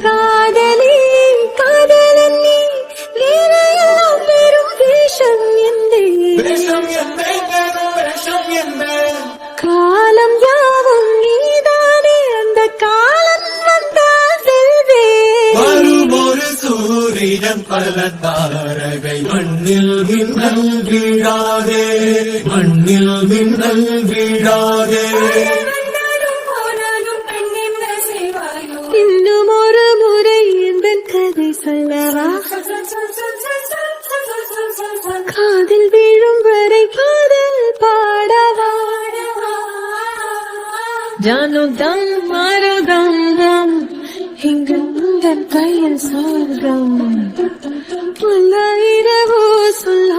காதலி காதலன் நீ வேறையெல்லாம் பெரும் வேஷம் எந்தே காலம் யாவும் நீதானே அந்த காலம் வந்தால் செல்வே வரும் ஒரு சூரியன் பல தாரகை மண்ணில் மின்னல் வீழாதே மண்ணில் மின்னல் வீழாதே இன்னும் ஒரு முறை இந்த கதை சொல்லவா காதில் வீழும் வரை காதல் பாடவா ஜானு தம் மாறு தம் தம் இங்கு உங்கள் கையில் சொல்றோம் பல இரவோ சொல்ல